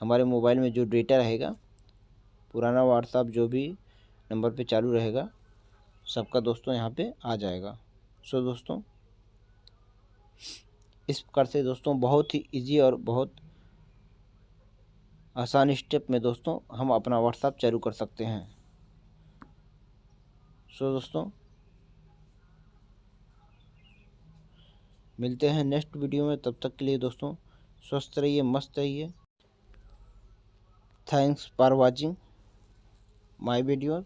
हमारे मोबाइल में जो डेटा रहेगा, पुराना व्हाट्सअप जो भी नंबर पे चालू रहेगा, सबका दोस्तों यहाँ पे आ जाएगा। सो दोस्तों, इस प्रकार से दोस्तों बहुत ही इजी और बहुत आसान स्टेप में दोस्तों हम अपना व्हाट्सअप चालू कर सकते हैं। सो दोस्तों, मिलते हैं नेक्स्ट वीडियो में। तब तक के लिए दोस्तों स्वस्थ रहिए, मस्त रहिए। Thanks for watching my video.